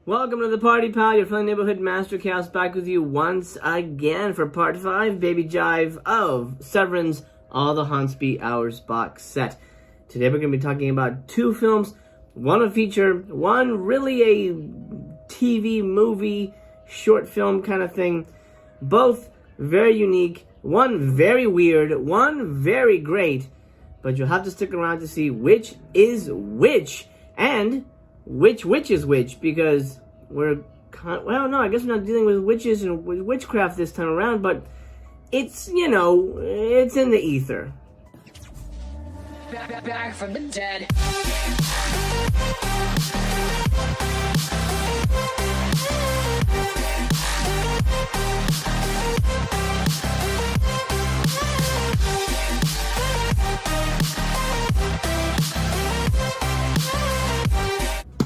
Welcome to the party, pal. Your friendly neighborhood Master Chaos back with you once again for part 5, Baby Jive of Severin's All the Haunts Be Ours box set. Today we're going to be talking about two films, one a feature, one really a TV, movie, short film kind of thing. Both very unique, one very weird, one very great, but you'll have to stick around to see which is which, and which is which, because I guess we're not dealing with witches and witchcraft this time around, but it's, it's in the ether. Back from the dead.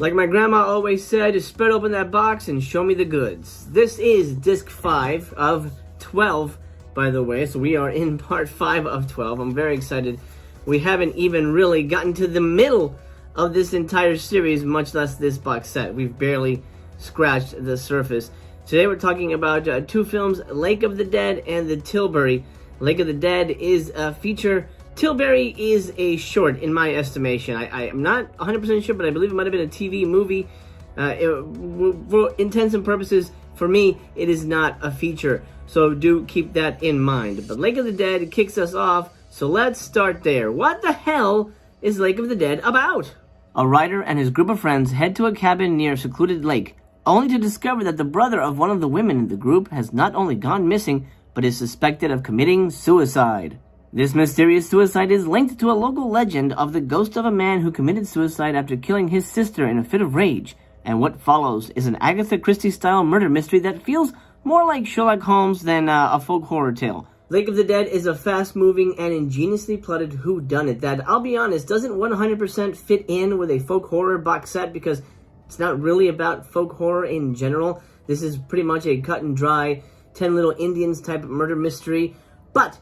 Like my grandma always said, just spread open that box and show me the goods. This is disc 5 of 12, by the way, so we are in part 5 of 12. I'm very excited. We haven't even really gotten to the middle of this entire series, much less this box set. We've barely scratched the surface. Today we're talking about two films, Lake of the Dead and the Tilbury. Lake of the Dead is a feature. Tilbury is a short, in my estimation. I am not 100% sure, but I believe it might have been a TV movie. For intents and purposes, for me, it is not a feature. So do keep that in mind. But Lake of the Dead kicks us off, so let's start there. What the hell is Lake of the Dead about? A writer and his group of friends head to a cabin near a secluded lake, only to discover that the brother of one of the women in the group has not only gone missing, but is suspected of committing suicide. This mysterious suicide is linked to a local legend of the ghost of a man who committed suicide after killing his sister in a fit of rage, and what follows is an Agatha Christie-style murder mystery that feels more like Sherlock Holmes than a folk horror tale. Lake of the Dead is a fast-moving and ingeniously plotted whodunit that, I'll be honest, doesn't 100% fit in with a folk horror box set because it's not really about folk horror in general. This is pretty much a cut-and-dry 10 Little Indians type of murder mystery, but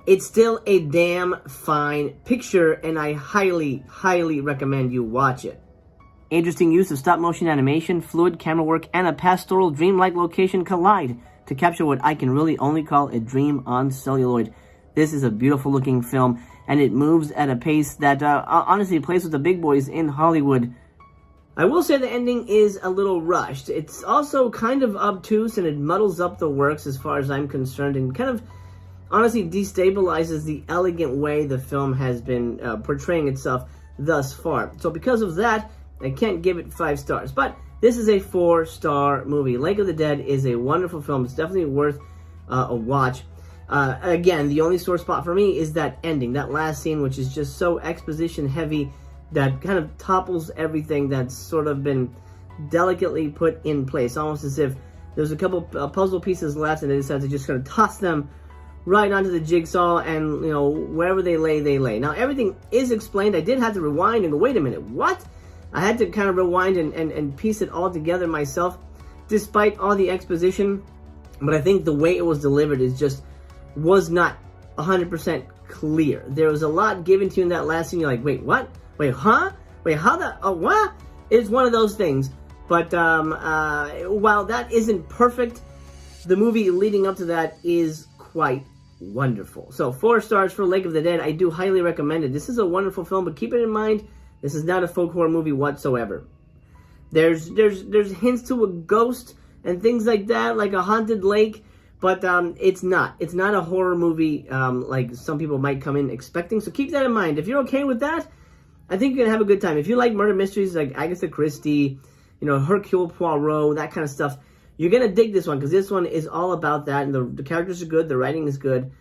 it's still a damn fine picture, and I highly, highly recommend you watch it. Interesting use of stop-motion animation, fluid camera work, and a pastoral dreamlike location collide to capture what I can really only call a dream on celluloid. This is a beautiful-looking film, and it moves at a pace that honestly plays with the big boys in Hollywood. I will say the ending is a little rushed. It's also kind of obtuse, and it muddles up the works as far as I'm concerned, and kind of honestly destabilizes the elegant way the film has been portraying itself thus far. So because of that, I can't give it 5 stars. But this is a 4-star movie. Lake of the Dead is a wonderful film. It's definitely worth a watch. Again, the only sore spot for me is that ending, that last scene, which is just so exposition heavy that kind of topples everything that's sort of been delicately put in place. Almost as if there's a couple puzzle pieces left and they decided to just kind of toss them right onto the jigsaw, and wherever they lay, they lay. Now everything is explained. I did have to rewind and go, wait a minute, what? I had to kind of rewind and piece it all together myself, despite all the exposition. But I think the way it was delivered was not 100% clear. There was a lot given to you in that last scene. You're like, wait, what? Wait, huh? Wait, how the? Oh, what? It's one of those things. But while that isn't perfect, the movie leading up to that is quite wonderful. So 4 stars for Lake of the Dead. I do highly recommend it. This is a wonderful film, but keep it in mind, this is not a folk horror movie whatsoever. There's hints to a ghost and things like that, like a haunted lake, but it's not a horror movie like some people might come in expecting. So keep that in mind. If you're okay with that, I think you're gonna have a good time. If you like murder mysteries like Agatha Christie, Hercule Poirot, that kind of stuff, you're going to dig this one, because this one is all about that, and the characters are good, the writing is good.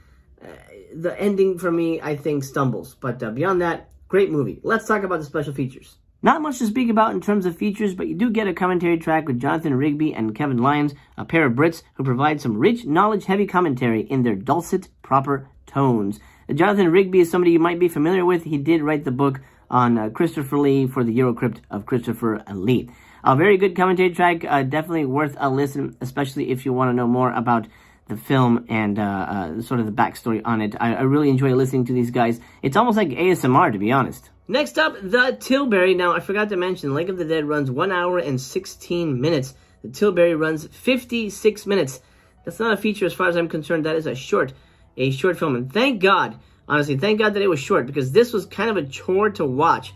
The ending, for me, I think, stumbles. But beyond that, great movie. Let's talk about the special features. Not much to speak about in terms of features, but you do get a commentary track with Jonathan Rigby and Kevin Lyons, a pair of Brits who provide some rich, knowledge-heavy commentary in their dulcet, proper tones. Jonathan Rigby is somebody you might be familiar with. He did write the book on Christopher Lee for the Eurocrypt of Christopher Lee. A very good commentary track, definitely worth a listen, especially if you want to know more about the film and sort of the backstory on it. I really enjoy listening to these guys. It's almost like ASMR, to be honest. Next up, the Tilbury. Now, I forgot to mention, Lake of the Dead runs 1 hour and 16 minutes. The Tilbury runs 56 minutes. That's not a feature as far as I'm concerned. That is a short film. And thank God, honestly, thank God that it was short, because this was kind of a chore to watch.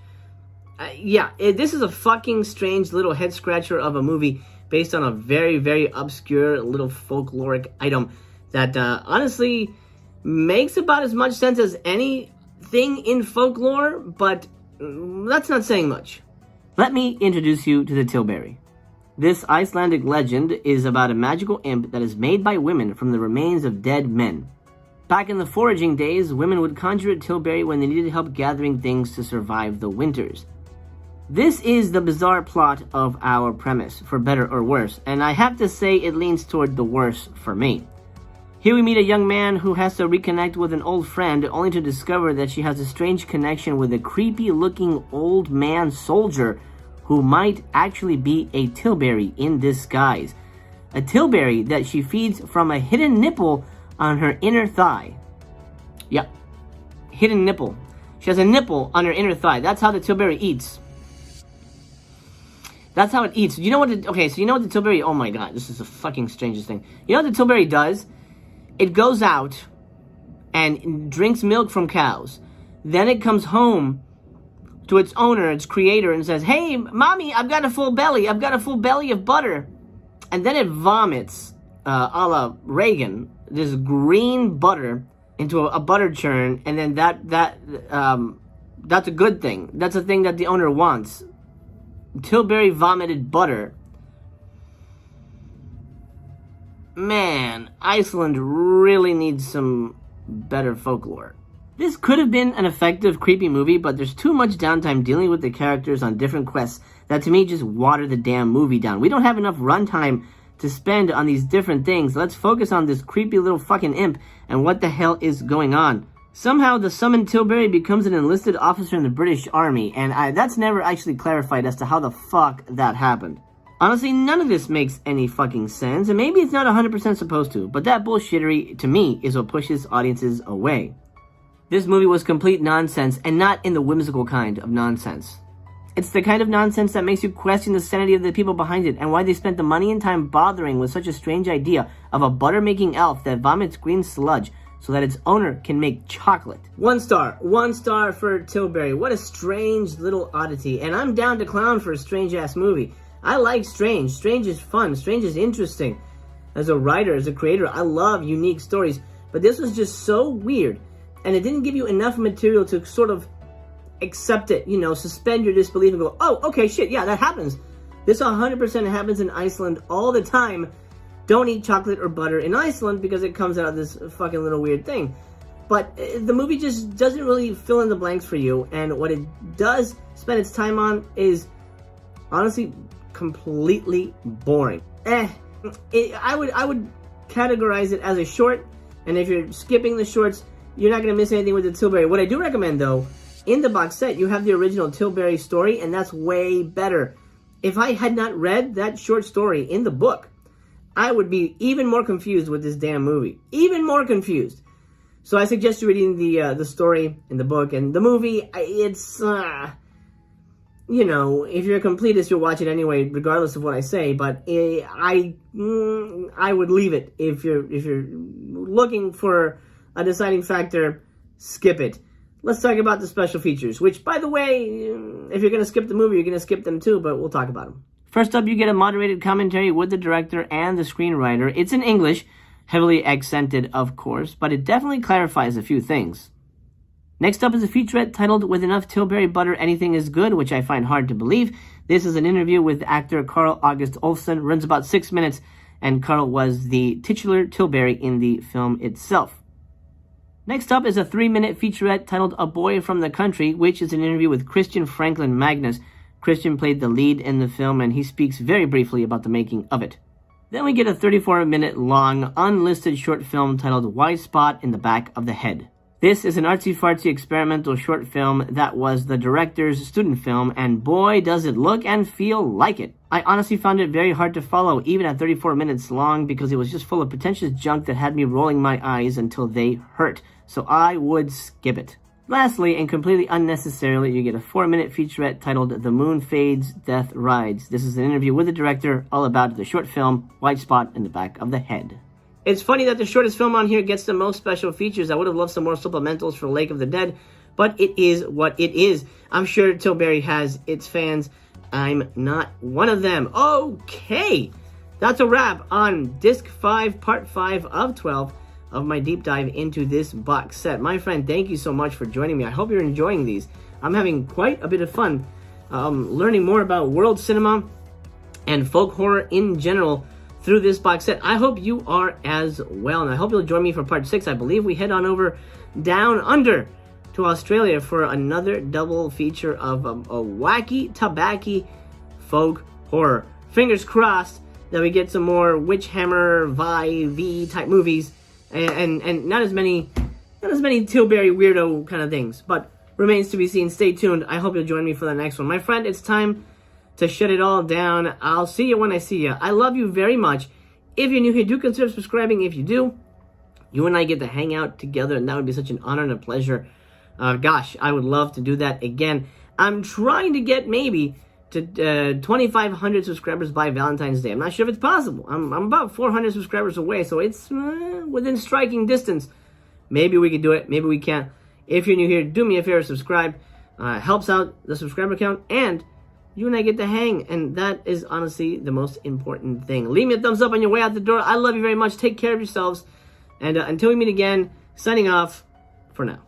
This is a fucking strange little head scratcher of a movie based on a very, very obscure little folkloric item that honestly makes about as much sense as anything in folklore, but that's not saying much. Let me introduce you to the Tilbury. This Icelandic legend is about a magical imp that is made by women from the remains of dead men. Back in the foraging days, women would conjure a Tilbury when they needed help gathering things to survive the winters. This is the bizarre plot of our premise, for better or worse, and I have to say it leans toward the worse for me. Here we meet a young man who has to reconnect with an old friend, only to discover that she has a strange connection with a creepy-looking old man soldier who might actually be a Tilbury in disguise. A Tilbury that she feeds from a hidden nipple on her inner thigh. Yep, hidden nipple. She has a nipple on her inner thigh. That's how the Tilbury eats. That's how it eats. You know what the Tilbury, oh my god, this is the fucking strangest thing. You know what the Tilbury does? It goes out and drinks milk from cows. Then it comes home to its owner, its creator, and says, "Hey, mommy, I've got a full belly. I've got a full belly of butter." And then it vomits, a la Reagan, this green butter into a butter churn, and then that's a good thing. That's a thing that the owner wants. Tilbury vomited butter. Man, Iceland really needs some better folklore. This could have been an effective, creepy movie, but there's too much downtime dealing with the characters on different quests that to me just water the damn movie down. We don't have enough runtime to spend on these different things. Let's focus on this creepy little fucking imp and what the hell is going on. Somehow the summoned Tilbury becomes an enlisted officer in the British Army, and that's never actually clarified as to how the fuck that happened. Honestly, none of this makes any fucking sense, and maybe it's not 100% supposed to, but that bullshittery, to me, is what pushes audiences away. This movie was complete nonsense, and not in the whimsical kind of nonsense. It's the kind of nonsense that makes you question the sanity of the people behind it, and why they spent the money and time bothering with such a strange idea of a butter-making elf that vomits green sludge so that its owner can make chocolate. 1 star. 1 star for Tilbury. What a strange little oddity, and I'm down to clown for a strange-ass movie. I like strange. Strange is fun. Strange is interesting. As a writer, as a creator, I love unique stories, but this was just so weird, and it didn't give you enough material to sort of accept it, suspend your disbelief and go, oh, okay, shit, yeah, that happens. This 100% happens in Iceland all the time. Don't eat chocolate or butter in Iceland because it comes out of this fucking little weird thing. But the movie just doesn't really fill in the blanks for you, and what it does spend its time on is honestly completely boring. I would categorize it as a short, and if you're skipping the shorts, you're not going to miss anything with the Tilbury. What I do recommend, though, in the box set, you have the original Tilbury story, and that's way better. If I had not read that short story in the book, I would be even more confused with this damn movie. Even more confused. So I suggest you reading the story in the book, and the movie, it's, if you're a completist, you'll watch it anyway, regardless of what I say, but I would leave it. If you're looking for a deciding factor, skip it. Let's talk about the special features, which, by the way, if you're going to skip the movie, you're going to skip them too, but we'll talk about them. First up, you get a moderated commentary with the director and the screenwriter. It's in English, heavily accented, of course, but it definitely clarifies a few things. Next up is a featurette titled With Enough Tilbury Butter, Anything is Good, which I find hard to believe. This is an interview with actor Carl August Olfsson, runs about 6 minutes, and Carl was the titular Tilbury in the film itself. Next up is a 3-minute featurette titled A Boy from the Country, which is an interview with Christian Franklin Magnus. Christian played the lead in the film, and he speaks very briefly about the making of it. Then we get a 34-minute long, unlisted short film titled White Spot in the Back of the Head. This is an artsy-fartsy experimental short film that was the director's student film, and boy does it look and feel like it. I honestly found it very hard to follow, even at 34 minutes long, because it was just full of pretentious junk that had me rolling my eyes until they hurt. So I would skip it. Lastly, and completely unnecessarily, you get a 4-minute featurette titled The Moon Fades, Death Rides. This is an interview with the director all about the short film, White Spot in the Back of the Head. It's funny that the shortest film on here gets the most special features. I would have loved some more supplementals for Lake of the Dead, but it is what it is. I'm sure Tilbury has its fans. I'm not one of them. Okay, that's a wrap on Disc 5, Part 5 of 12 of my deep dive into this box set. My friend, thank you so much for joining me. I hope you're enjoying these. I'm having quite a bit of fun learning more about world cinema and folk horror in general through this box set. I hope you are as well, and I hope you'll join me for Part 6. I believe we head on over down under to Australia for another double feature of a wacky, tabacky folk horror. Fingers crossed that we get some more Witch Hammer, V type movies, and not as many Tilbury weirdo kind of things, but remains to be seen. Stay tuned. I hope you'll join me for the next one. My friend, it's time to shut it all down. I'll see you when I see you. I love you very much. If you're new here, do consider subscribing. If you do, you and I get to hang out together, and that would be such an honor and a pleasure. Gosh, I would love to do that again. I'm trying to get maybe to 2,500 subscribers by Valentine's Day. I'm not sure if it's possible. I'm about 400 subscribers away, so it's within striking distance. Maybe we can do it. Maybe we can't. If you're new here, do me a favor, subscribe. Helps out the subscriber count, and you and I get to hang, and that is honestly the most important thing. Leave me a thumbs up on your way out the door. I love you very much. Take care of yourselves, and until we meet again, signing off for now.